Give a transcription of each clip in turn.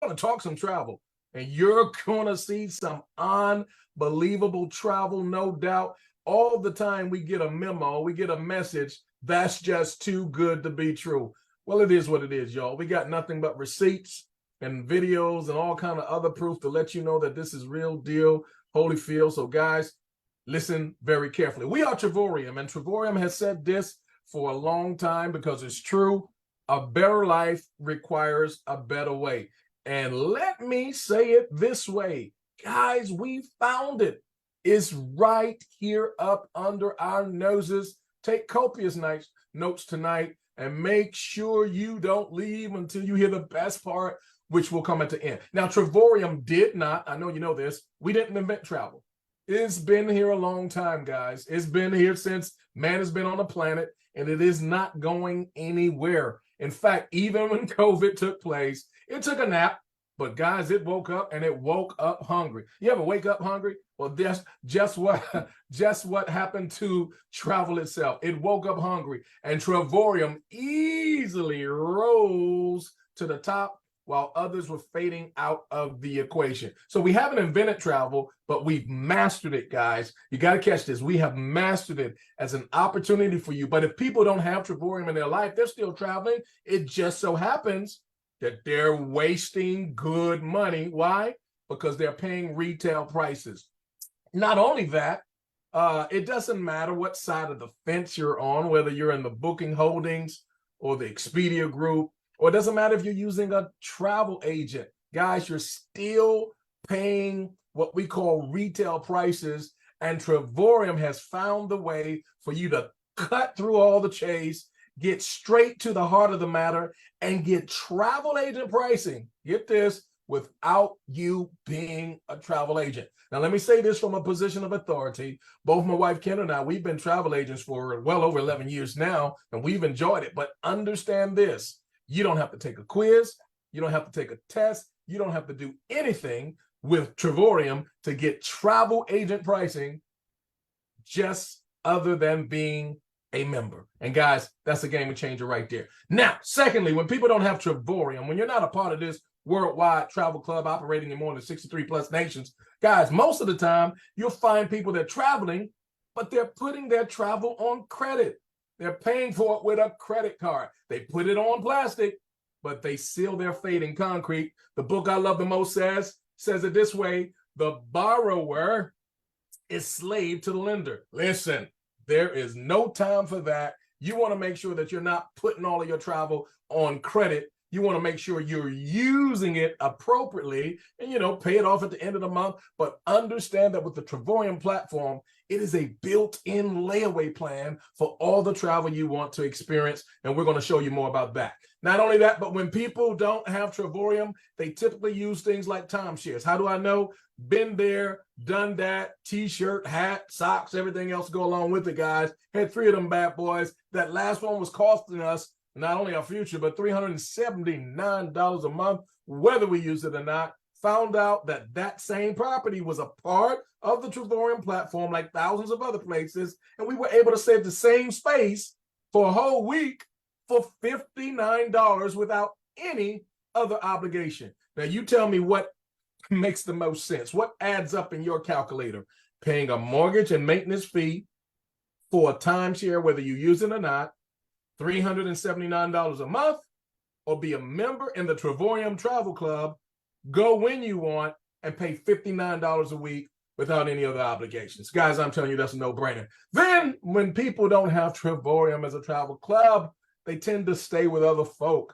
going to talk some travel, and you're going to see some unbelievable travel, no doubt. All the time we get a memo, we get a message that's just too good to be true. Well, it is what it is, y'all. We got nothing but receipts and videos and all kind of other proof to let you know that this is real deal, Holyfield. So, guys, listen very carefully. We are Travorium, and Travorium has said this for a long time because it's true. A better life requires a better way. And let me say it this way, guys, we found it. It's right here up under our noses. Take copious notes tonight and make sure you don't leave until you hear the best part, which will come at the end. Now, Travorium did not, I know you know this, we didn't invent travel. It's been here a long time, guys. It's been here since man has been on the planet, and it is not going anywhere. In fact, even when COVID took place, it took a nap, but guys, it woke up, and it woke up hungry. You ever wake up hungry? Well, that's just what happened to travel itself. It woke up hungry, and Travorium easily rose to the top while others were fading out of the equation. So we haven't invented travel, but we've mastered it, guys. You got to catch this. We have mastered it as an opportunity for you. But if people don't have Travorium in their life, they're still traveling. It just so happens that they're wasting good money. Why? Because they're paying retail prices. Not only that, it doesn't matter what side of the fence you're on, whether you're in the Booking Holdings or the Expedia Group, or it doesn't matter if you're using a travel agent. Guys, you're still paying what we call retail prices, and Travorium has found the way for you to cut through all the chase, get straight to the heart of the matter, and get travel agent pricing. Get this, without you being a travel agent. Now, let me say this from a position of authority. Both my wife, Ken, and I, we've been travel agents for well over 11 years now, and we've enjoyed it. But understand this. You don't have to take a quiz. You don't have to take a test. You don't have to do anything with Travorium to get travel agent pricing just other than being a member. And guys, that's a game changer right there. Now, secondly, when people don't have Travorium, when you're not a part of this worldwide travel club operating in more than 63 plus nations, guys, most of the time you'll find people that are traveling, but they're putting their travel on credit. They're paying for it with a credit card. They put it on plastic, but they seal their fate in concrete. The book I love the most says it this way: the borrower is slave to the lender. Listen, there is no time for that. You want to make sure that you're not putting all of your travel on credit. You want to make sure you're using it appropriately and, pay it off at the end of the month. But understand that with the Travorium platform, it is a built-in layaway plan for all the travel you want to experience. And we're going to show you more about that. Not only that, but when people don't have Travorium, they typically use things like timeshares. How do I know? Been there, done that, t-shirt, hat, socks, everything else go along with it, guys. Had 3 of them bad boys. That last one was costing us not only our future, but $379 a month, whether we use it or not. Found out that same property was a part of the Travorium platform, like thousands of other places, and we were able to save the same space for a whole week for $59 without any other obligation. Now, you tell me what makes the most sense. What adds up in your calculator? Paying a mortgage and maintenance fee for a timeshare, whether you use it or not, $379 a month, or be a member in the Travorium Travel Club, go when you want, and pay $59 a week without any other obligations. Guys, I'm telling you, that's a no-brainer. Then, when people don't have Travorium as a travel club, they tend to stay with other folk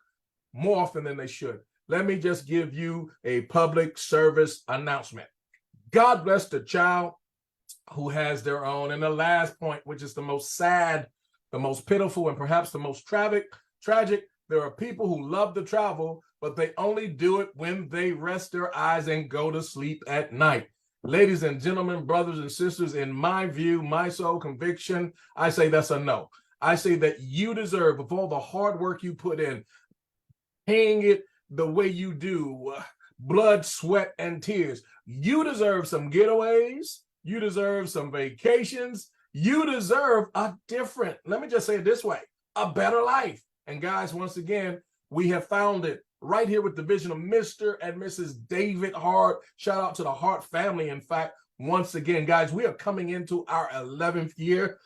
more often than they should. Let me just give you a public service announcement. God bless the child who has their own. And the last point, which is the most sad, the most pitiful, and perhaps the most tragic, there are people who love to travel, but they only do it when they rest their eyes and go to sleep at night. Ladies and gentlemen, brothers and sisters, in my view, my sole conviction, I say that's a no. I say that you deserve, of all the hard work you put in, paying it the way you do, blood, sweat, and tears, you deserve some getaways. You deserve some vacations. You deserve a different, let me just say it this way, a better life. And guys, once again, we have found it right here with the vision of Mr. and Mrs. David Hart. Shout out to the Hart family. In fact, once again, guys, we are coming into our 11th year.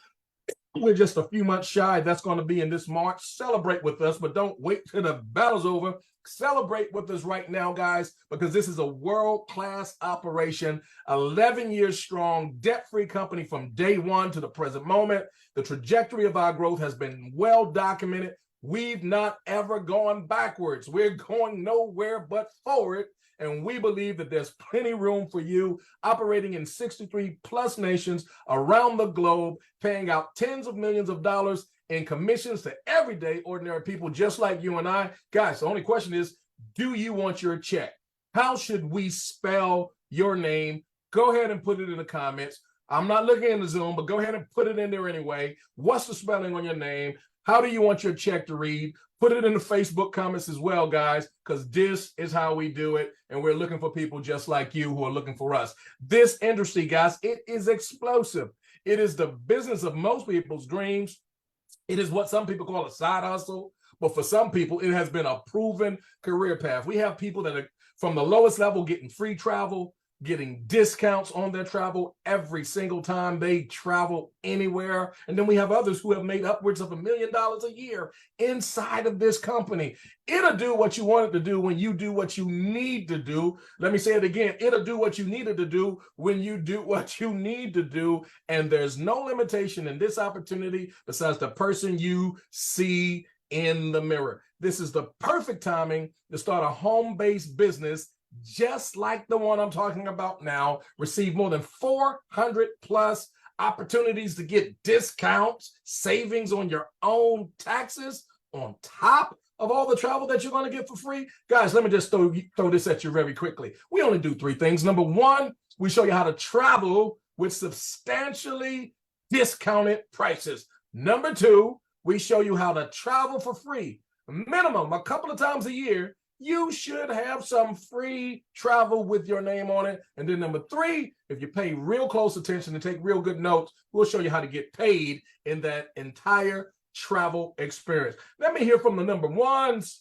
We're just a few months shy. That's going to be in this March. Celebrate with us, but don't wait till the battle's over. Celebrate with us right now, guys, because this is a world-class operation, 11 years strong, debt-free company from day one to the present moment. The trajectory of our growth has been well documented. We've not ever gone backwards. We're going nowhere but forward. And we believe that there's plenty room for you, operating in 63 plus nations around the globe, paying out tens of millions of dollars in commissions to everyday ordinary people just like you and I. Guys, the only question is, do you want your check? How should we spell your name? Go ahead and put it in the comments. I'm not looking in the Zoom, but go ahead and put it in there anyway. What's the spelling on your name? How do you want your check to read? Put it in the Facebook comments as well, guys, because this is how we do it. And we're looking for people just like you who are looking for us. This industry, guys, it is explosive. It is the business of most people's dreams. It is what some people call a side hustle. But for some people, it has been a proven career path. We have people that are from the lowest level getting free travel, getting discounts on their travel every single time they travel anywhere. And then we have others who have made upwards of $1 million a year inside of this company. It'll do what you want it to do when you do what you need to do. Let me say it again. It'll do what you needed to do when you do what you need to do. And there's no limitation in this opportunity besides the person you see in the mirror. This is the perfect timing to start a home-based business just like the one I'm talking about now. Receive more than 400 plus opportunities to get discounts, savings on your own taxes on top of all the travel that you're going to get for free. Guys, let me just throw this at you very quickly. We only do 3 things. Number 1, we show you how to travel with substantially discounted prices. Number 2, we show you how to travel for free. Minimum a couple of times a year. You should have some free travel with your name on it. And then number 3, if you pay real close attention and take real good notes, we'll show you how to get paid in that entire travel experience. Let me hear from the number 1s,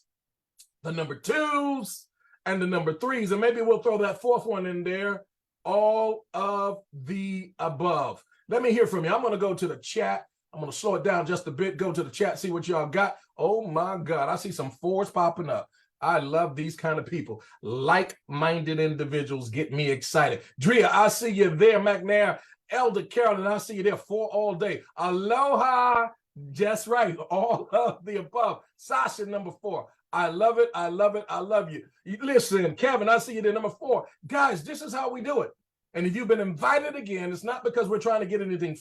the number 2s, and the number 3s. And maybe we'll throw that 4th one in there, all of the above. Let me hear from you. I'm going to go to the chat. I'm going to slow it down just a bit, go to the chat, see what y'all got. Oh my God, I see some 4s popping up. I love these kind of people. Like-minded individuals get me excited. Drea, I see you there. McNair, Elder Carolyn, I see you there 4 all day. Aloha, just right. All of the above. Sasha, number 4. I love it. I love it. I love you. Listen, Kevin, I see you there, number 4. Guys, this is how we do it. And if you've been invited again, it's not because we're trying to get anything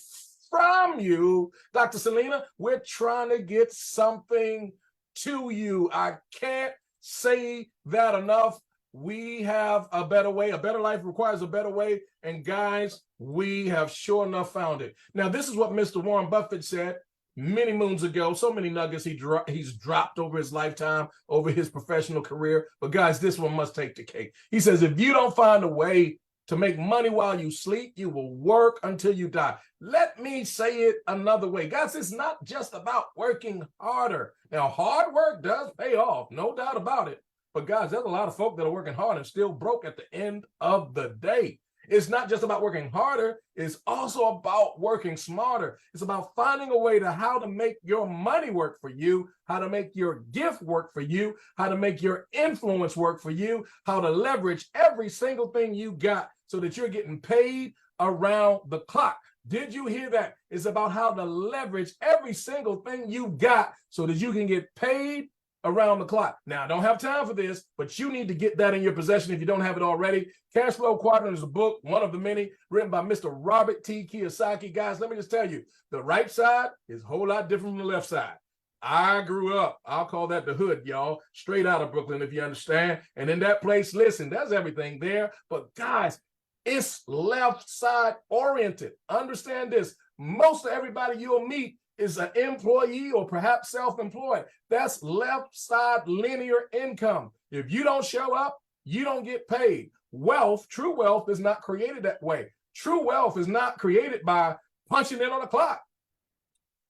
from you, Dr. Selena. We're trying to get something to you. I can't say that enough. We have a better way. A better life requires a better way. And guys, we have sure enough found it. Now, this is what Mr. Warren Buffett said many moons ago. So many nuggets he's dropped over his lifetime, over his professional career. But guys, this one must take the cake. He says, if you don't find a way to make money while you sleep, you will work until you die. Let me say it another way. Guys, it's not just about working harder. Now, hard work does pay off, no doubt about it. But guys, there's a lot of folk that are working hard and still broke at the end of the day. It's not just about working harder. It's also about working smarter. It's about finding a way to how to make your money work for you, how to make your gift work for you, how to make your influence work for you, how to leverage every single thing you got so that you're getting paid around the clock. Did you hear that? It's about how to leverage every single thing you got so that you can get paid around the clock. Now, I don't have time for this, but you need to get that in your possession if you don't have it already. Cash Flow Quadrant is a book, one of the many, written by Mr. Robert T. Kiyosaki. Guys, let me just tell you, the right side is a whole lot different from the left side. I grew up, I'll call that the hood, y'all, straight out of Brooklyn, if you understand. And in that place, listen, there's everything there. But guys, it's left side oriented. Understand this. Most of everybody you'll meet is an employee or perhaps self-employed. That's left side linear income. If you don't show up, you don't get paid. Wealth, true wealth, is not created that way. True wealth is not created by punching in on a clock.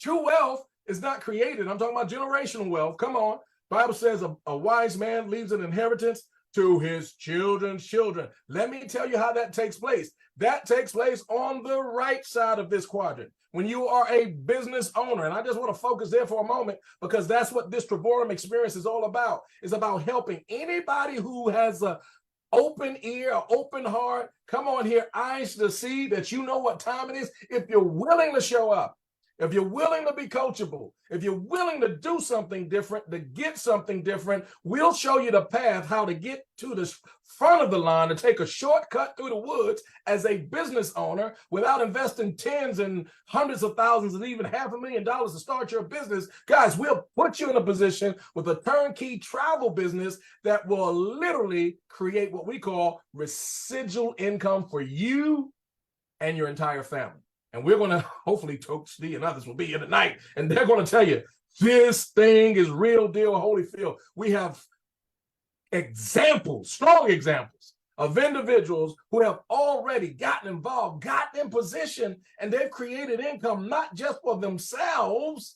True wealth is not created. I'm talking about generational wealth. Come on. Bible says a wise man leaves an inheritance to his children's children. Let me tell you how that takes place. That takes place on the right side of this quadrant. When you are a business owner, and I just want to focus there for a moment because that's what this Travelpernuer experience is all about. It's about helping anybody who has a open ear, an open heart, come on here, eyes to see that you know what time it is. If you're willing to show up, if you're willing to be coachable, if you're willing to do something different, to get something different, we'll show you the path how to get to the front of the line, to take a shortcut through the woods as a business owner without investing tens and hundreds of thousands and even $500,000 to start your business. Guys, we'll put you in a position with a turnkey travel business that will literally create what we call residual income for you and your entire family. And we're going to, hopefully, Coach D and others will be here tonight, and they're going to tell you, this thing is real deal, Holyfield. We have examples, strong examples of individuals who have already gotten involved, gotten in position, and they've created income, not just for themselves,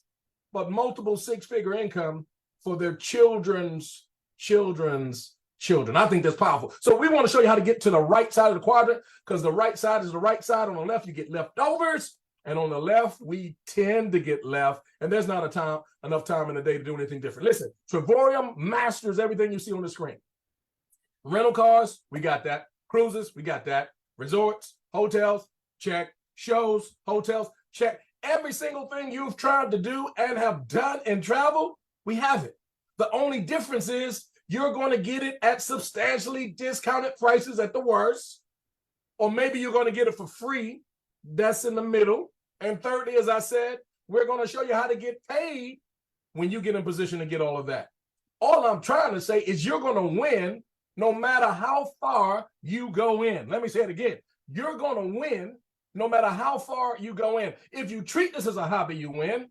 but multiple six-figure income for their children's children. I think that's powerful. So we want to show you how to get to the right side of the quadrant, because the right side is the right side. On the left, you get leftovers. And on the left, we tend to get left. And there's not enough time in the day to do anything different. Listen, Travelpernuer masters everything you see on the screen. Rental cars, we got that. Cruises, we got that. Resorts, hotels, check. Shows, hotels, check. Every single thing you've tried to do and have done in travel, we have it. The only difference is you're going to get it at substantially discounted prices at the worst, or maybe you're going to get it for free. That's in the middle. And thirdly, as I said, we're going to show you how to get paid when you get in position to get all of that. All I'm trying to say is you're going to win no matter how far you go in. Let me say it again. You're going to win no matter how far you go in. If you treat this as a hobby, you win.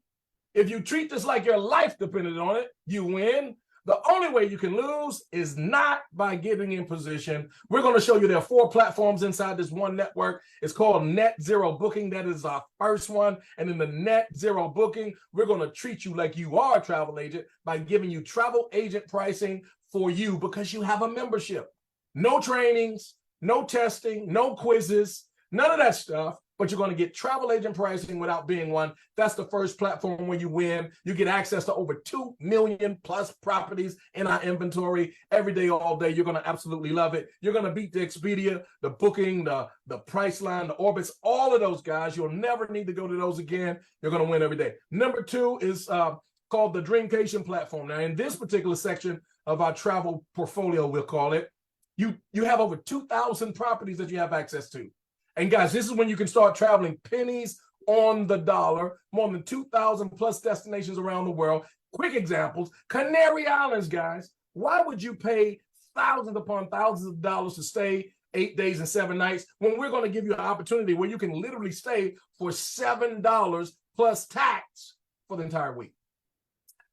If you treat this like your life depended on it, you win. The only way you can lose is not by getting in position. We're going to show you there are 4 platforms inside this one network. It's called Net Zero Booking. That is our first one. And in the Net Zero Booking, we're going to treat you like you are a travel agent by giving you travel agent pricing for you because you have a membership. No trainings, no testing, no quizzes, none of that stuff. But you're going to get travel agent pricing without being one. That's the first platform where you win. You get access to over 2 million plus properties in our inventory every day, all day. You're going to absolutely love it. You're going to beat the Expedia, the Booking, the Priceline, the Orbitz, all of those guys. You'll never need to go to those again. You're going to win every day. Number 2 is called the Dreamcation platform. Now, in this particular section of our travel portfolio, we'll call it, you have over 2,000 properties that you have access to. And guys, this is when you can start traveling pennies on the dollar, more than 2,000 plus destinations around the world. Quick examples, Canary Islands, guys. Why would you pay thousands upon thousands of dollars to stay 8 days and 7 nights when we're going to give you an opportunity where you can literally stay for $7 plus tax for the entire week?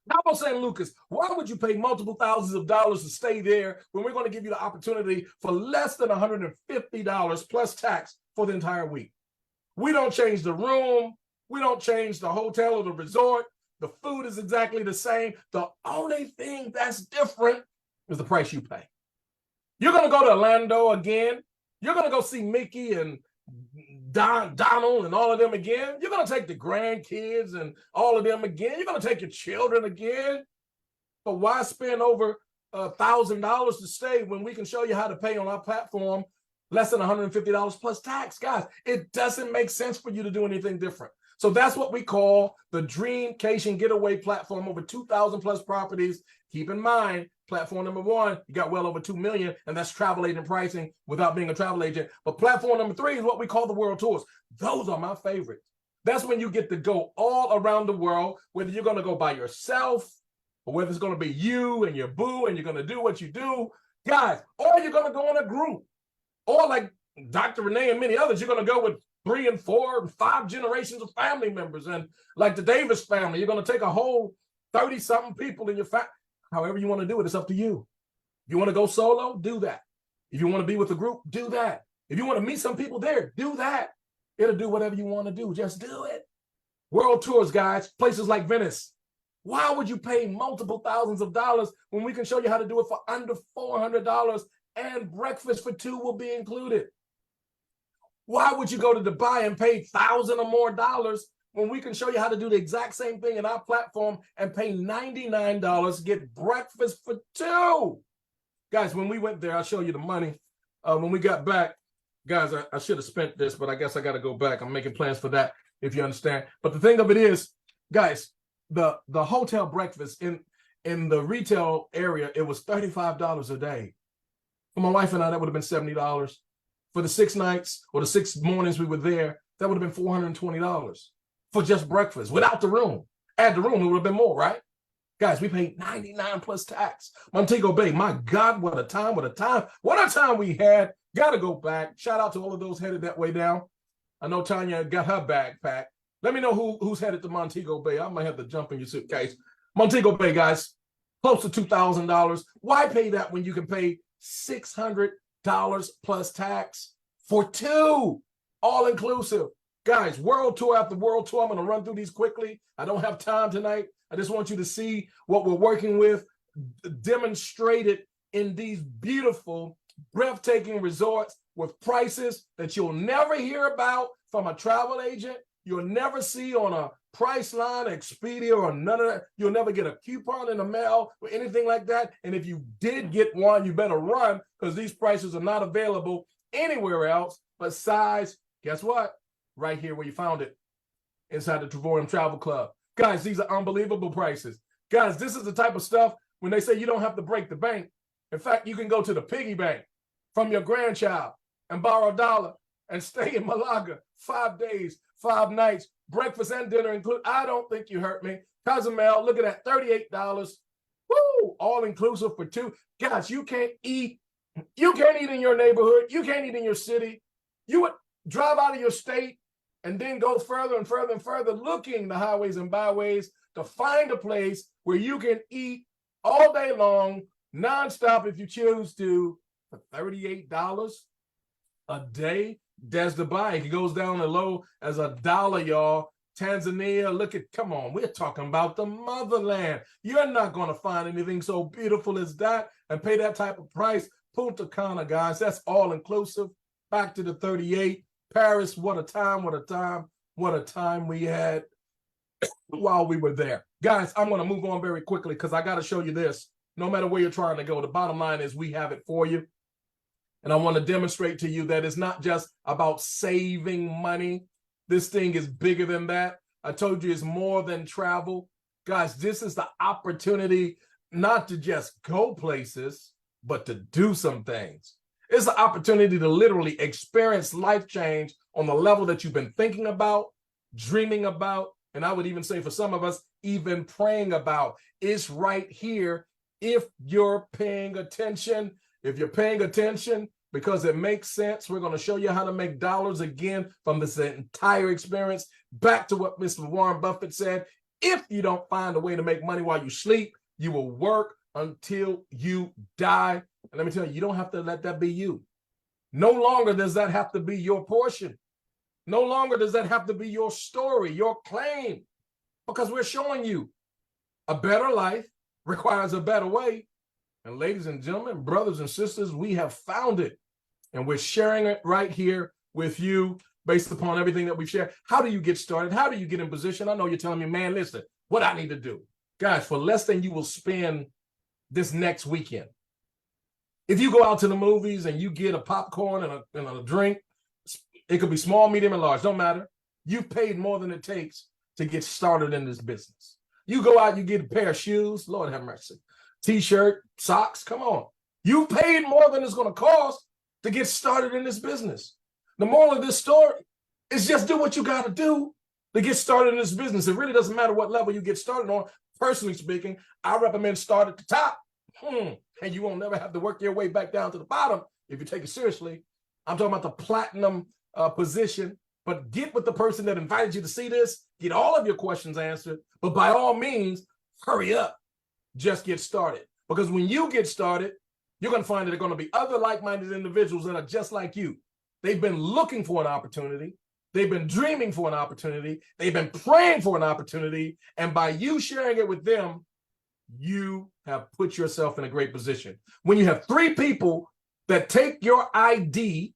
How about St. Lucas? Why would you pay multiple thousands of dollars to stay there when we're going to give you the opportunity for less than $150 plus tax for the entire week? We don't change the room. We don't change the hotel or the resort. The food is exactly the same. The only thing that's different is the price you pay. You're going to go to Orlando again. You're going to go see Mickey and Donald and all of them again. You're going to take the grandkids and all of them again. You're going to take your children again. But why spend over $1,000 to stay when we can show you how to pay on our platform less than $150 plus tax? Guys, it doesn't make sense for you to do anything different. So that's what we call the Dreamcation Getaway platform, over 2,000 plus properties. Keep in mind, platform number 1, you got well over 2 million, and that's travel agent pricing without being a travel agent. But platform number 3 is what we call the world tours. Those are my favorites. That's when you get to go all around the world, whether you're going to go by yourself or whether it's going to be you and your boo and you're going to do what you do, guys, or you're going to go in a group, or like Dr. Renee and many others, you're going to go with 3 and 4 and 5 generations of family members. And like the Davis family, you're going to take a whole 30-something people in your family. However you want to do it, it's up to you. If you want to go solo, do that. If you want to be with a group, do that. If you want to meet some people there, do that. It'll do whatever you want to do. Just do it. World tours, guys. Places like Venice, Why would you pay multiple thousands of dollars when we can show you how to do it for under $400 and breakfast for two will be included? Why would you go to Dubai and pay $1,000 or more when we can show you how to do the exact same thing in our platform and pay $99, get breakfast for two? Guys, when we went there, I'll show you the money. When we got back, guys, I should have spent this, but I guess I got to go back. I'm making plans for that, if you understand. But the thing of it is, guys, the hotel breakfast in the retail area, it was $35 a day. For my wife and I, that would have been $70. For the 6 nights or the 6 mornings we were there, that would have been $420 for just breakfast without the room. Add the room, it would have been more, right? Guys, we paid $99 plus tax. Montego Bay, my God, what a time, what a time. What a time we had. Got to go back. Shout out to all of those headed that way down. I know Tanya got her bag packed. Let me know who's headed to Montego Bay. I might have to jump in your suitcase. Montego Bay, guys, close to $2,000. Why pay that when you can pay $600 plus tax for two, all inclusive? Guys, world tour after world tour. I'm going to run through these quickly. I don't have time tonight. I just want you to see what we're working with demonstrated in these beautiful, breathtaking resorts with prices that you'll never hear about from a travel agent. You'll never see on a Priceline, Expedia, or none of that. You'll never get a coupon in the mail or anything like that. And if you did get one, you better run, because these prices are not available anywhere else besides, guess what? Right here where you found it, inside the Travorium Travel Club. Guys, these are unbelievable prices. Guys, this is the type of stuff when they say you don't have to break the bank. In fact, you can go to the piggy bank from your grandchild and borrow $1 and stay in Malaga 5 days, 5 nights, breakfast and dinner included. I don't think you hurt me. Cozumel, look at that, $38. Woo! All inclusive for two. Guys, you can't eat. You can't eat in your neighborhood. You can't eat in your city. You would drive out of your state and then go further and further and further, looking the highways and byways to find a place where you can eat all day long, nonstop if you choose to, for $38 a day. That's Dubai. It goes down as low as $1, y'all. Tanzania, look at, come on, we're talking about the motherland. You're not going to find anything so beautiful as that and pay that type of price. Punta Cana, guys, that's all inclusive. Back to the 38. Paris, what a time, what a time, what a time we had while we were there. Guys, I'm going to move on very quickly because I got to show you this. No matter where you're trying to go, the bottom line is we have it for you. And I want to demonstrate to you that it's not just about saving money. This thing is bigger than that. I told you it's more than travel. Guys, this is the opportunity not to just go places, but to do some things. It's the opportunity to literally experience life change on the level that you've been thinking about, dreaming about, and I would even say for some of us, even praying about. It's right here if you're paying attention. If you're paying attention, because it makes sense, we're going to show you how to make dollars again from this entire experience. Back to what Mr. Warren Buffett said, if you don't find a way to make money while you sleep, you will work until you die. And let me tell you, you don't have to let that be you. No longer does that have to be your portion. No longer does that have to be your story, your claim, because we're showing you a better life requires a better way. And ladies and gentlemen, brothers and sisters, we have found it. And we're sharing it right here with you based upon everything that we've shared. How do you get started? How do you get in position? I know you're telling me, man, listen, what I need to do. Guys, for less than you will spend this next weekend. If you go out to the movies and you get a popcorn and a drink, it could be small, medium, and large, don't matter. You've paid more than it takes to get started in this business. You go out, you get a pair of shoes, Lord have mercy, t-shirt, socks, come on. You paid more than it's going to cost to get started in this business. The moral of this story is just do what you got to do to get started in this business. It really doesn't matter what level you get started on. Personally speaking, I recommend start at the top. And you won't never have to work your way back down to the bottom if you take it seriously. I'm talking about the platinum position, but get with the person that invited you to see this, get all of your questions answered, but by all means, hurry up, just get started. Because when you get started, you're going to find that there are going to be other like-minded individuals that are just like you. They've been looking for an opportunity. They've been dreaming for an opportunity. They've been praying for an opportunity. And by you sharing it with them, you have put yourself in a great position. When you have 3 people that take your ID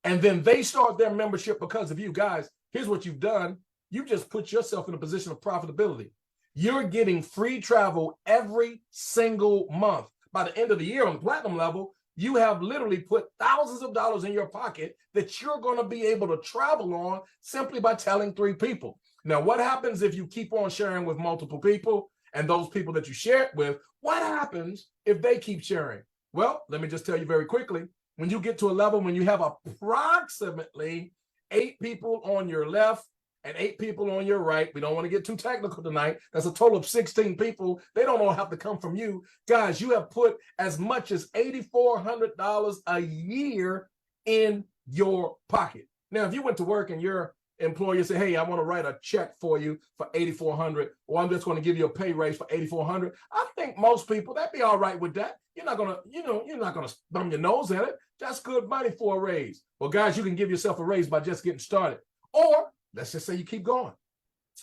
and then they start their membership because of you, guys, here's what you've done. You just put yourself in a position of profitability. You're getting free travel every single month. By the end of the year on the platinum level, you have literally put thousands of dollars in your pocket that you're going to be able to travel on simply by telling 3 people. Now, what happens if you keep on sharing with multiple people, and those people that you share it with, what happens if they keep sharing? Well, let me just tell you very quickly. When you get to a level when you have approximately 8 people on your left and 8 people on your right, we don't want to get too technical tonight. That's a total of 16 people. They don't all have to come from you. Guys, you have put as much as $8,400 a year in your pocket. Now, if you went to work and your employer say, hey, I want to write a check for you for $8,400, or I'm just going to give you a pay raise for $8,400. I think most people, that'd be all right with that. You're not going to, you're not going to thumb your nose at it. That's good money for a raise. Well, guys, you can give yourself a raise by just getting started. Or let's just say you keep going.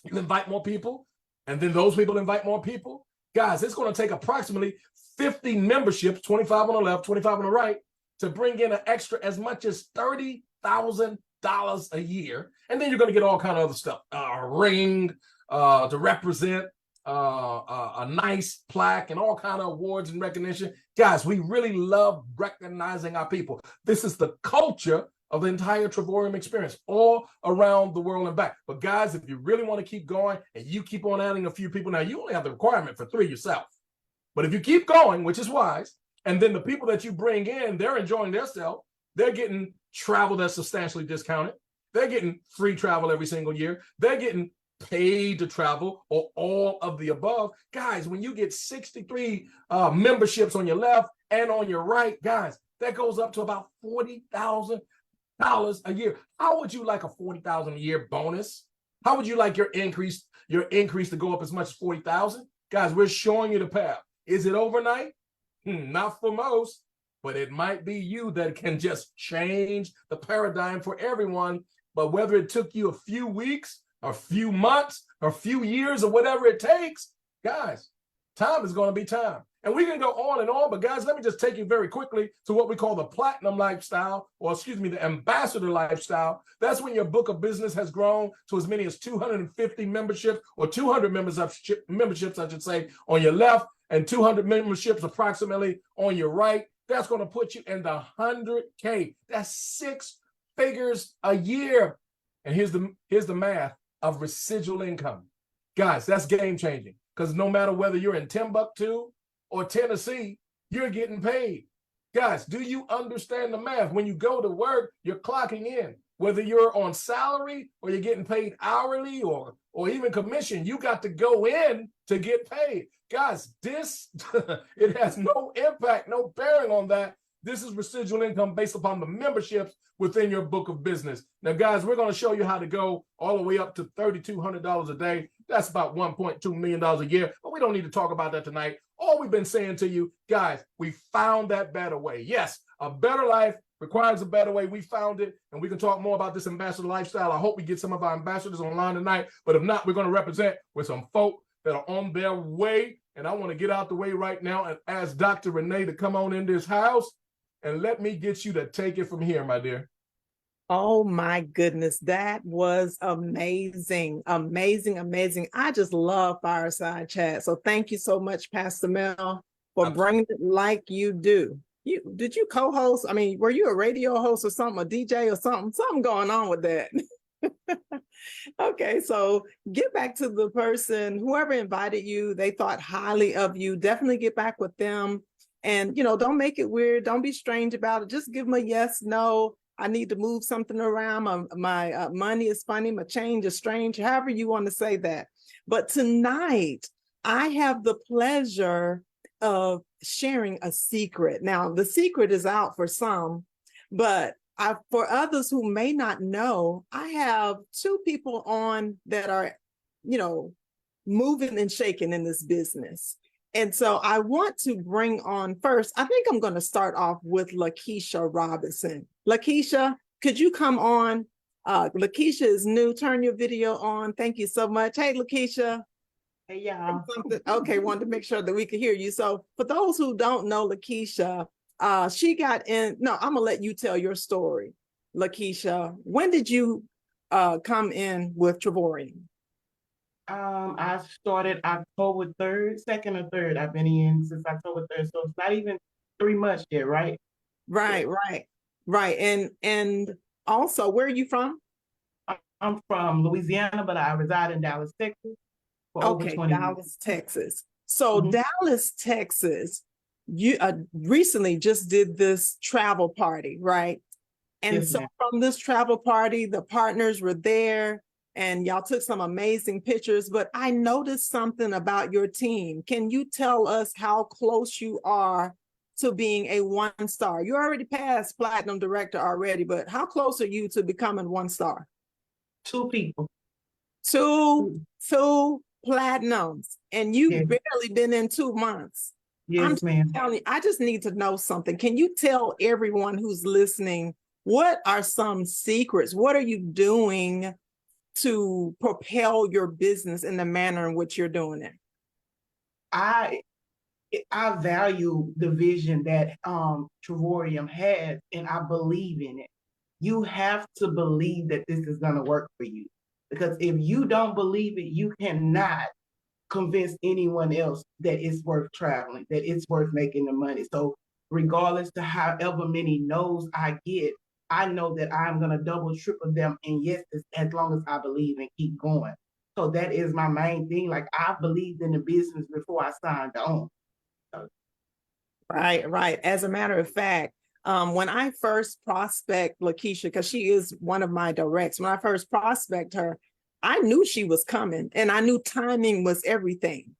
You invite more people, and then those people invite more people. Guys, it's going to take approximately 50 memberships, 25 on the left, 25 on the right, to bring in an extra as much as $30,000 a year. And then you're going to get all kind of other stuff, a ring to represent, a nice plaque, and all kind of awards and recognition. Guys, we really love recognizing our people. This is the culture of the entire Travorium experience all around the world and back. But guys, if you really want to keep going and you keep on adding a few people, now you only have the requirement for 3 yourself. But if you keep going, which is wise, and then the people that you bring in, they're enjoying themselves, they're getting travel that's substantially discounted. They're getting free travel every single year. They're getting paid to travel, or all of the above. Guys, when you get 63 memberships on your left and on your right, guys, that goes up to about $40,000 a year. How would you like a $40,000 a year bonus? How would you like your increase to go up as much as $40,000? Guys, we're showing you the path. Is it overnight? Not for most. But it might be you that can just change the paradigm for everyone. But whether it took you a few weeks, a few months, or a few years, or whatever it takes, guys, time is going to be time. And we can go on and on, but guys, let me just take you very quickly to what we call the platinum lifestyle, or excuse me, the ambassador lifestyle. That's when your book of business has grown to as many as 250 memberships, or 200 memberships, I should say, on your left, and 200 memberships approximately on your right. That's going to put you in the 100K. That's 6 figures a year. And here's the math of residual income. Guys, that's game changing, because no matter whether you're in Timbuktu or Tennessee, you're getting paid. Guys, do you understand the math? When you go to work, you're clocking in. Whether you're on salary or you're getting paid hourly or even commission, you got to go in to get paid. Guys, this, it has no impact, no bearing on that. This is residual income based upon the memberships within your book of business. Now, guys, we're going to show you how to go all the way up to $3,200 a day. That's about $1.2 million a year, but we don't need to talk about that tonight. All we've been saying to you, guys, we found that better way. Yes, a better life requires a better way. We found it, and we can talk more about this ambassador lifestyle. I hope we get some of our ambassadors online tonight, but if not, we're going to represent with some folk that are on their way, and I want to get out the way right now and ask Dr. Renee to come on in this house, and let me get you to take it from here, my dear. Oh my goodness, that was amazing, amazing, amazing. I just love Fireside Chat. So thank you so much, Pastor Mel, for bringing it like you do. Did you co-host? I mean, were you a radio host or something, a DJ or something? Something going on with that. Okay, so get back to the person, whoever invited you, they thought highly of you. Definitely get back with them. And, don't make it weird. Don't be strange about it. Just give them a yes, no. I need to move something around. My money is funny. My change is strange. However you want to say that. But tonight, I have the pleasure of sharing a secret. Now, the secret is out for some, but for others who may not know, I have 2 people on that are, moving and shaking in this business. And so I want to bring on first, I think I'm going to start off with Lakeisha Robinson. Lakeisha, could you come on? Lakeisha is new. Turn your video on. Thank you so much. Hey, Lakeisha. Hey, y'all. Something. Okay, wanted to make sure that we could hear you. So for those who don't know Lakeisha, she got in. No, I'm gonna let you tell your story, Lakeisha. When did you come in with Trevorium? I started October 3rd, 2nd or 3rd. I've been in since October 3rd, so it's not even 3 months yet, right? Right, right, right. And also, where are you from? I'm from Louisiana, but I reside in Dallas, Texas for over Okay, 20 years. Dallas, Texas. So Mhm. Dallas, Texas, you recently just did this travel party, right? And Yes, so ma'am. from this travel party, the partners were there and y'all took some amazing pictures, but I noticed something about your team. Can you tell us how close you are to being a one star? You already passed platinum director already, but how close are you to becoming one star? 2 people. Two platinums, and Yes, you've barely been in 2 months. I'm yes, just ma'am. telling you, I just need to know something. Can you tell everyone who's listening, what are some secrets? What are you doing to propel your business in the manner in which you're doing it? I I value the vision that Trevorium has, and I believe in it. You have to believe that this is going to work for you, because if you don't believe it, you cannot convince anyone else that it's worth traveling, that it's worth making the money. So regardless to however many no's I get, I know that I'm gonna double, triple them. And yes, as long as I believe and keep going. So that is my main thing. Like, I believed in the business before I signed on. So, Right, right. As a matter of fact, when I first prospect Lakeisha, because she is one of my directs, when I first prospect her, I knew she was coming and I knew timing was everything.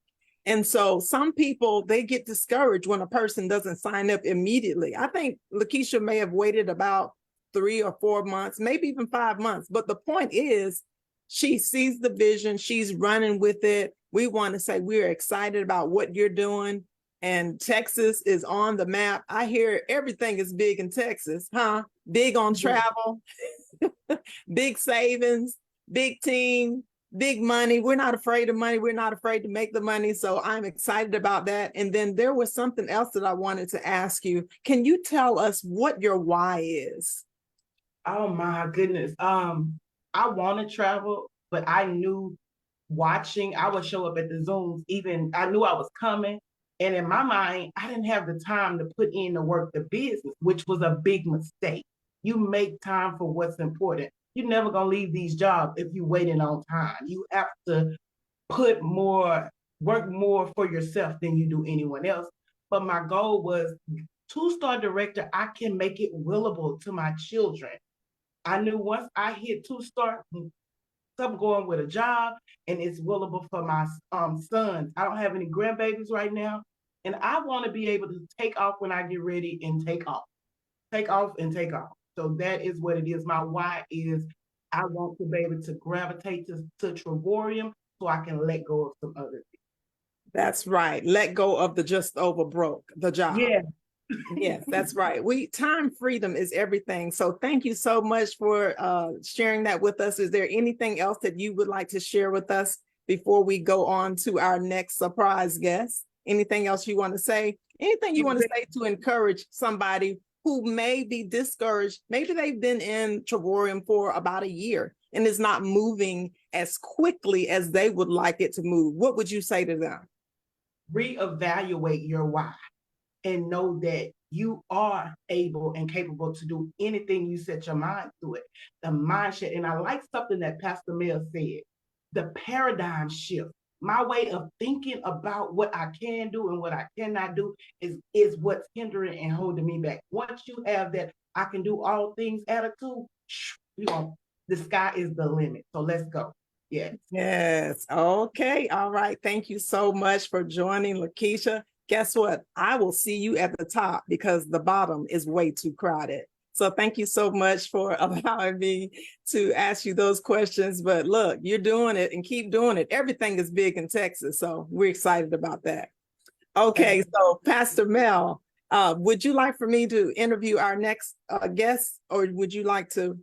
And so some people, they get discouraged when a person doesn't sign up immediately. I think Lakeisha may have waited about 3 or 4 months, maybe even 5 months. But the point is, she sees the vision, she's running with it. We want to say we're excited about what you're doing, and Texas is on the map. I hear everything is big in Texas, huh? Big on travel, big savings, big team, big money. We're not afraid of money. We're not afraid to make the money. So I'm excited about that. And then there was something else that I wanted to ask you. Can you tell us what your why is? oh my goodness. I want to travel, but I knew watching, I would show up at the Zooms, even I knew I was coming. And in my mind, I didn't have the time to put in the work, the business, which was a big mistake. You make time for what's important. You're never gonna leave these jobs if you're waiting on time. You have to put more, work more for yourself than you do anyone else. But my goal was 2-star director, I can make it willable to my children. I knew once I hit 2-star, I'm going with a job and it's willable for my sons. I don't have any grandbabies right now. And I want to be able to take off when I get ready and take off and take off. So that is what it is. My why is I want to be able to gravitate to Trevorium so I can let go of some other things. That's right. Let go of the just over broke, the job. Yeah. Yes, that's right. Time freedom is everything. So thank you so much for sharing that with us. Is there anything else that you would like to share with us before we go on to our next surprise guest? Anything else you want to say? Anything you want to say to encourage somebody who may be discouraged? Maybe they've been in Trevorium for about a year and is not moving as quickly as they would like it to move. What would you say to them? Reevaluate your why and know that you are able and capable to do anything you set your mind to it. The mindset, and I like something that Pastor Mel said, the paradigm shift. My way of thinking about what I can do and what I cannot do is what's hindering and holding me back. Once you have that I can do all things attitude, you know, the sky is the limit. So let's go. Yes. Yes. Okay. All right. Thank you so much for joining, Lakeisha. Guess what? I will see you at the top because the bottom is way too crowded. So thank you so much for allowing me to ask you those questions. But look, you're doing it and keep doing it. Everything is big in Texas. So we're excited about that. Okay. So Pastor Mel, would you like for me to interview our next guest, or would you like to?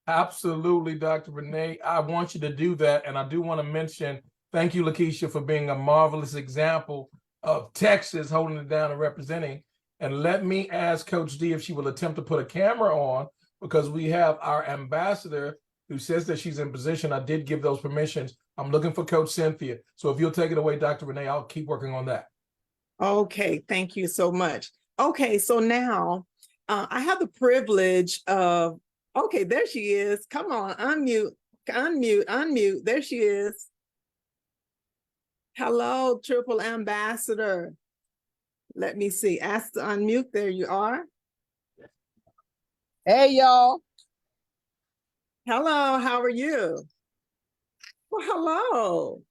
Absolutely, Dr. Renee. I want you to do that. And I do want to mention, thank you, Lakeisha, for being a marvelous example of Texas holding it down and representing. And let me ask Coach D if she will attempt to put a camera on, because we have our ambassador who says that she's in position. I did give those permissions. I'm looking for Coach Cynthia. So if you'll take it away, Dr. Renee, I'll keep working on that. Okay, thank you so much. Okay, so now I have the privilege of, okay, there she is. Come on, unmute, unmute, unmute. There she is. Hello, Triple Ambassador. Let me see. Ask to unmute. There you are. Hey, y'all. Hello, how are you? Well, hello.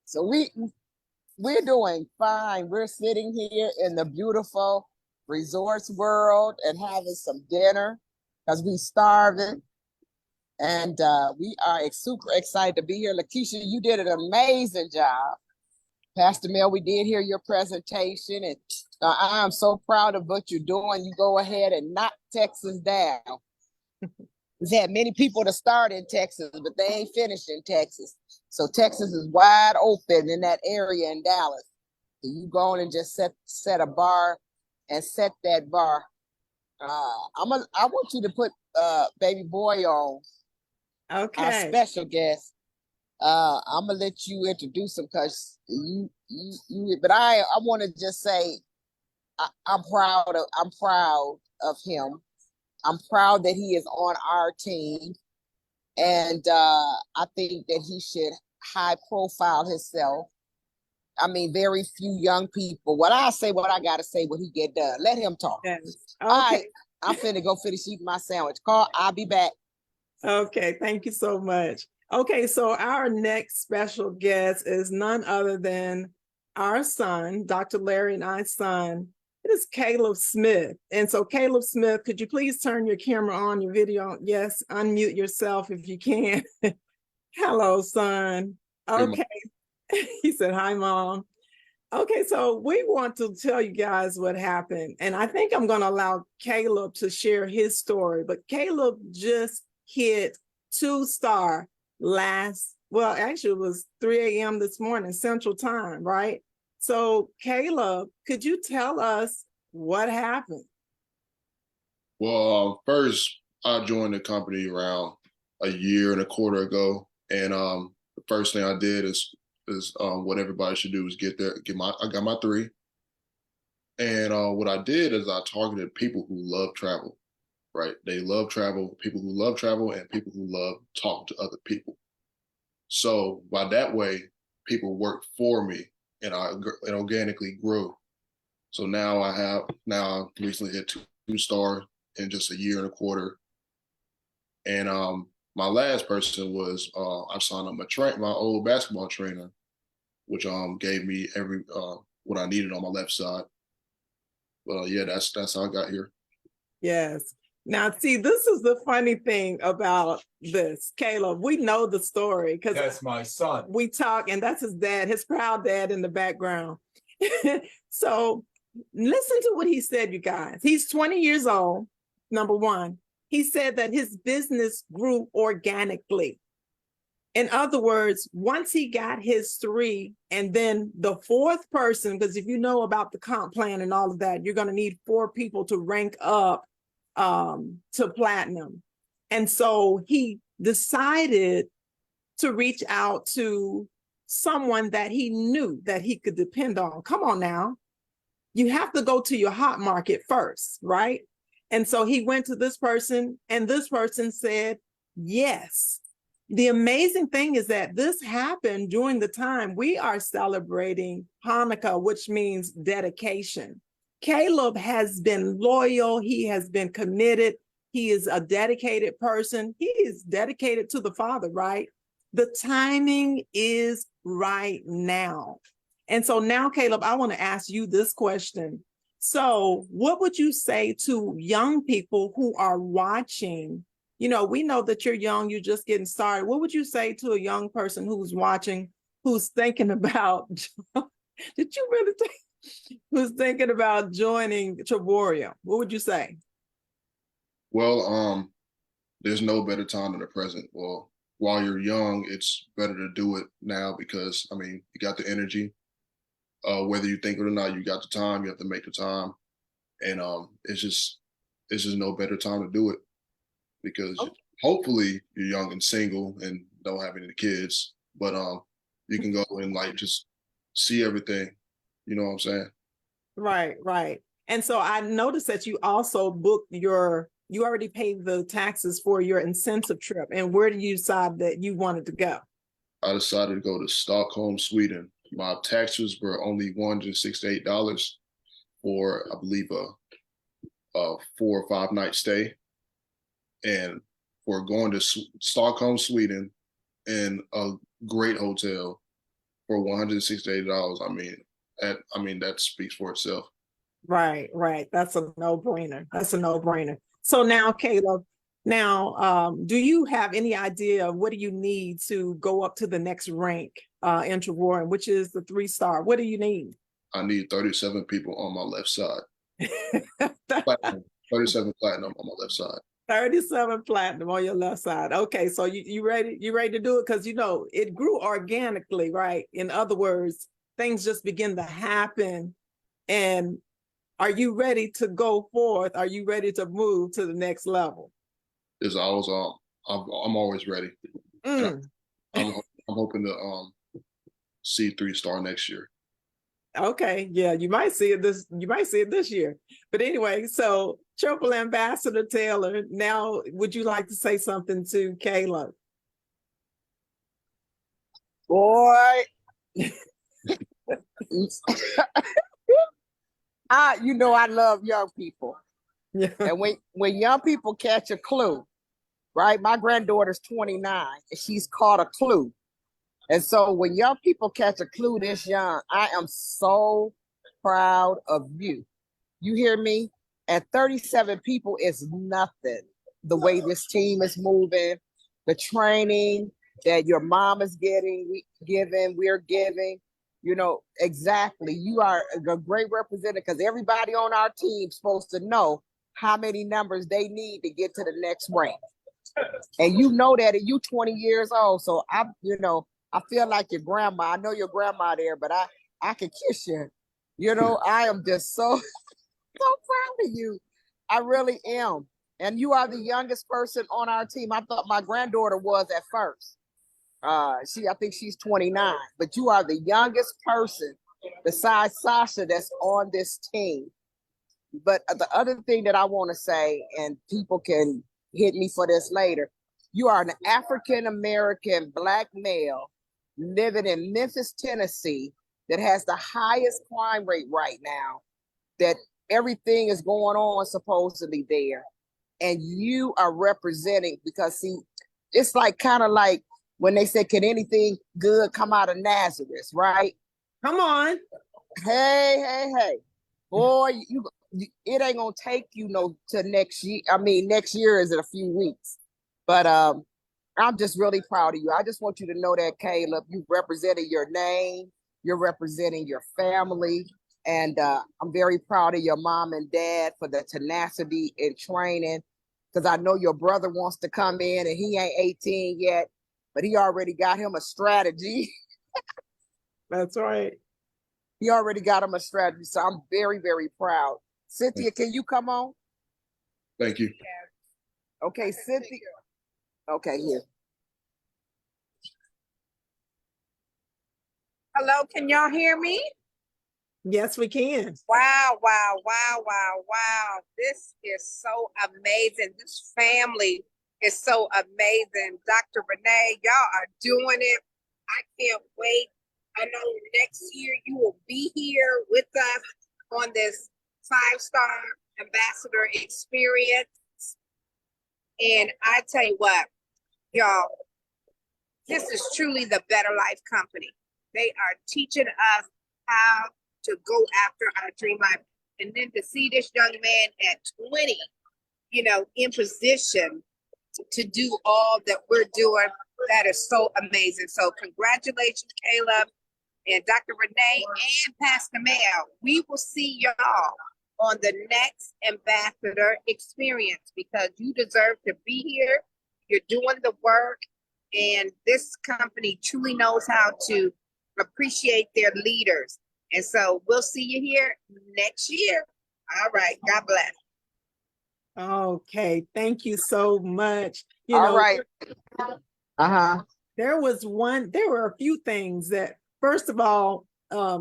So we're doing fine. We're sitting here in the beautiful resorts world and having some dinner because we starving. And we are super excited to be here. Lakeisha, you did an amazing job. Pastor Mel, we did hear your presentation, and I am so proud of what you're doing. You go ahead and knock Texas down. We've had many people to start in Texas, but they ain't finished in Texas. So Texas is wide open in that area in Dallas. So you go on and just set a bar and set that bar. I want you to put baby boy on, our Okay. special guest. I'm gonna let you introduce him because but I want to just say I'm proud of him. I'm proud that he is on our team, and I think that he should high profile himself. I mean, very few young people. What I gotta say when he get done. Let him talk. Yes. All Okay. right, I'm finna go finish eating my sandwich. Carl, I'll be back. Okay, thank you so much. Okay, so our next special guest is none other than our son, Dr. Larry and I's son. It is Caleb Smith. And so Caleb Smith, could you please turn your camera on, your video on? Yes, unmute yourself if you can. Hello, son. Okay. He said, hi, Mom. Okay, so we want to tell you guys what happened. And I think I'm going to allow Caleb to share his story. But Caleb just hit 2-star actually it was 3 a.m. this morning, Central Time, right? So Caleb, could you tell us what happened? Well, first, I joined the company around a year and a quarter ago, and the first thing I did is what everybody should do is I got my 3, and what I did is I targeted people who love travel, right? They love travel, people who love travel, and people who love talking to other people. So by that way, people work for me, and it organically grew. So now I recently hit 2 stars in just a year and a quarter. And my last person was I signed up my old basketball trainer, which gave me what I needed on my left side. Well, yeah, that's how I got here. Yes. Now, see, this is the funny thing about this, Caleb. We know the story because That's my son. we talk, and that's his dad, his proud dad in the background. So listen to what he said, you guys. He's 20 years old, number one. He said that his business grew organically. In other words, once he got his 3, and then the 4th person, because if you know about the comp plan and all of that, you're going to need 4 people to rank up to platinum. And so he decided to reach out to someone that he knew that he could depend on. Come on now. You have to go to your hot market first, right? And so he went to this person, and this person said, yes. The amazing thing is that this happened during the time we are celebrating Hanukkah, which means dedication. Caleb has been loyal. He has been committed. He is a dedicated person. He is dedicated to the Father, right? The timing is right now. And so now, Caleb, I want to ask you this question. So what would you say to young people who are watching? You know, we know that you're young, you're just getting started. What would you say to a young person who's watching, who's thinking about, did you really think, who's thinking about joining Trevorium? What would you say? Well, there's no better time than the present. Well, while you're young, it's better to do it now because I mean, you got the energy. Whether you think it or not, you got the time. You have to make the time, and it's just no better time to do it because hopefully you're young and single and don't have any kids, but you can go and like just see everything. You know what I'm saying? Right, right. And so I noticed that you also booked you already paid the taxes for your incentive trip. And where did you decide that you wanted to go? I decided to go to Stockholm, Sweden. My taxes were only $168 for, I believe, a 4 or 5 night stay. And for going to Stockholm, Sweden, in a great hotel for $168, I mean that speaks for itself. Right, right. That's a no-brainer. That's a no-brainer. So now, Caleb, do you have any idea of what do you need to go up to the next rank in Travorin, which is the 3-star? What do you need? I need 37 people on my left side. Platinum, 37 platinum on my left side. 37 platinum on your left side. Okay, so you ready? You ready to do it? Because it grew organically, right? In other words, things just begin to happen. And are you ready to go forth? Are you ready to move to the next level? Is always I'm always ready. Mm. I'm hoping to see 3-star next year. Okay, yeah, you might see it this year. But anyway, so Triple Ambassador Taylor, now would you like to say something to Caleb? Boy. I love young people. Yeah. And when young people catch a clue, right? My granddaughter's 29 and she's caught a clue. And so when young people catch a clue this young, I am so proud of you. You hear me? And 37 people is nothing. The way this team is moving, the training that your mom is we're giving, exactly. You are a great representative because everybody on our team is supposed to know how many numbers they need to get to the next rank. And you know that, and you 20 years old. So I feel like your grandma. I know your grandma there, but I can kiss you. I am just so proud of you. I really am. And you are the youngest person on our team. I thought my granddaughter was at first. I think she's 29, but you are the youngest person besides Sasha that's on this team. But the other thing that I want to say, and people can hit me for this later, you are an African-American Black male living in Memphis, Tennessee, that has the highest crime rate right now, that everything is going on supposedly there. And you are representing, because see, it's kind of like when they say, can anything good come out of Nazareth, right? Come on. Hey. Boy, it ain't gonna take you to next year. I mean, next year is in a few weeks. But I'm just really proud of you. I just want you to know that, Caleb, you represented your name, you're representing your family. And I'm very proud of your mom and dad for the tenacity in training, because I know your brother wants to come in and he ain't 18 yet, but he already got him a strategy. That's right. He already got him a strategy. So I'm very, very proud. Cynthia, can you come on? Thank you. Okay, Cynthia. Okay, here. Hello, can y'all hear me? Yes, we can. Wow. This is so amazing. This family is so amazing. Dr. Renee, y'all are doing it. I can't wait. I know next year you will be here with us on this 5-star ambassador experience. And I tell you what, y'all, this is truly the Better Life Company. They are teaching us how to go after our dream life. And then to see this young man at 20, in position to do all that we're doing, that is so amazing. So congratulations, Caleb and Dr. Renee and Pastor Mel. We will see y'all on the next ambassador experience because you deserve to be here. You're doing the work, and this company truly knows how to appreciate their leaders. And so we'll see you here next year. All right. God bless. Okay, thank you so much. All right. Uh-huh. There were a few things that, first of all,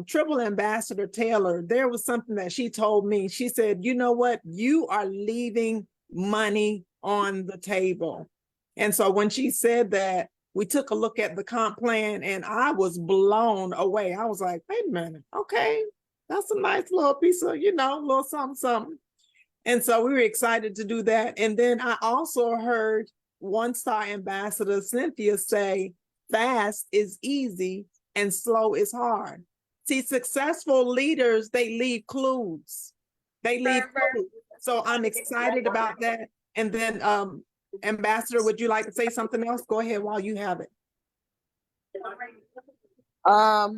Triple Ambassador Taylor, there was something that she told me. She said, you know what? You are leaving money on the table. And so when she said that, we took a look at the comp plan and I was blown away. I was like, wait a minute. Okay, that's a nice little piece of, little something, something. And so we were excited to do that. And then I also heard one-star ambassador Cynthia say, fast is easy and slow is hard. See, successful leaders, they leave clues. They leave clues. So I'm excited about that. And then Ambassador, would you like to say something else? Go ahead while you have it. Oh,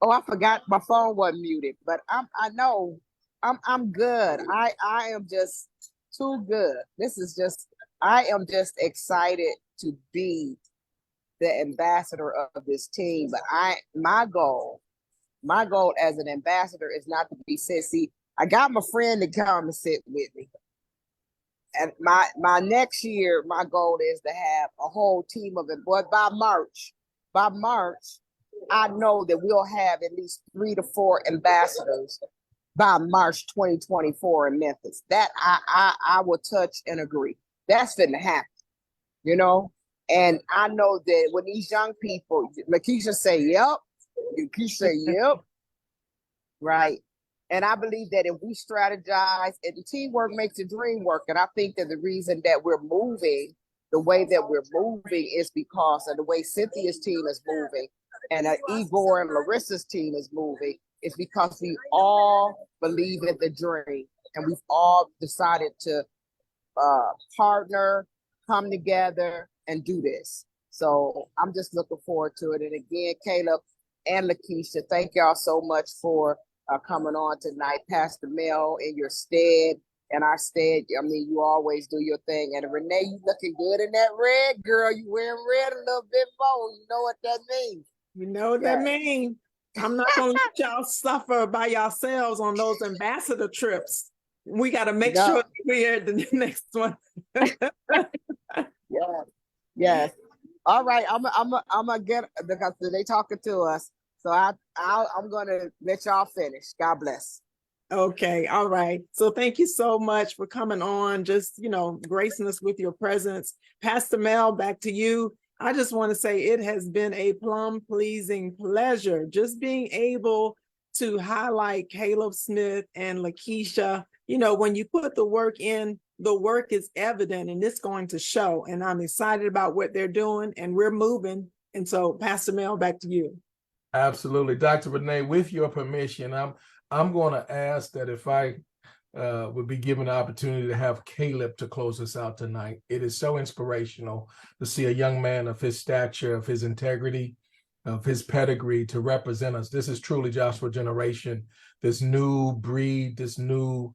I forgot my phone wasn't muted, but I know I'm good. I am just too good. I am just excited to be the ambassador of this team. But my goal as an ambassador is not to be sit. See, I got my friend to come and sit with me. And my next year, my goal is to have a whole team of it. But by March, I know that we'll have at least 3 to 4 ambassadors by March 2024 in Memphis. That I will touch and agree. That's gonna happen, And I know that when these young people, Lakeisha say, yep, right. And I believe that if we strategize and teamwork makes the dream work. And I think that the reason that we're moving the way that we're moving is because of the way Cynthia's team is moving and Igor and Larissa's team is moving. It's because we all believe in the dream and we've all decided to partner, come together and do this. So I'm just looking forward to it. And again, Caleb and Lakeisha, thank y'all so much for coming on tonight. Pastor Mel, in your stead and our stead, I mean, you always do your thing. And Renee, you looking good in that red, girl. You wearing red a little bit more. You know what that means. You know what that means. I'm not going to let y'all suffer by yourselves on those ambassador trips. We got to make sure we're at the next one. Yes. All right. I'm gonna get, because they talking to us. So I'm gonna let y'all finish. God bless. Okay. All right. So thank you so much for coming on, just, gracing us with your presence. Pastor Mel, back to you. I just want to say it has been a plum-pleasing pleasure just being able to highlight Caleb Smith and Lakeisha. When you put the work in, the work is evident and it's going to show. And I'm excited about what they're doing and we're moving. And so, Pastor Mel, back to you. Absolutely. Dr. Renee, with your permission, I'm going to ask that if I would be given the opportunity to have Caleb to close us out tonight. It is so inspirational to see a young man of his stature, of his integrity, of his pedigree to represent us. This is truly Joshua generation, this new breed, this new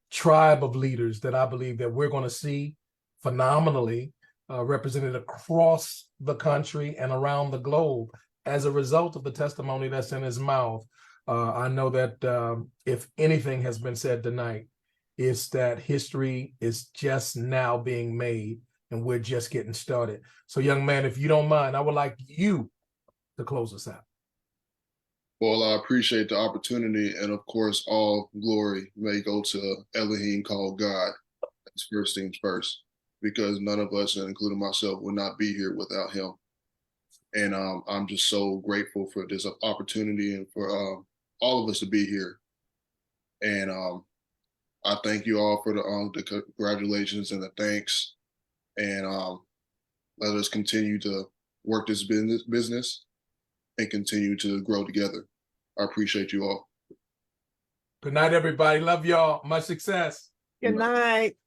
tribe of leaders that I believe that we're going to see phenomenally represented across the country and around the globe as a result of the testimony that's in his mouth. I know that if anything has been said tonight, it's that history is just now being made and we're just getting started. So, young man, if you don't mind, I would like you to close us out. Well, I appreciate the opportunity. And of course, all glory may go to Elohim, called God. That's first things first, because none of us, including myself, would not be here without him. And I'm just so grateful for this opportunity and for all of us to be here. And I thank you all for the congratulations and the thanks. And let us continue to work this business and continue to grow together. I appreciate you all. Good night, everybody. Love y'all. Much success. Good night.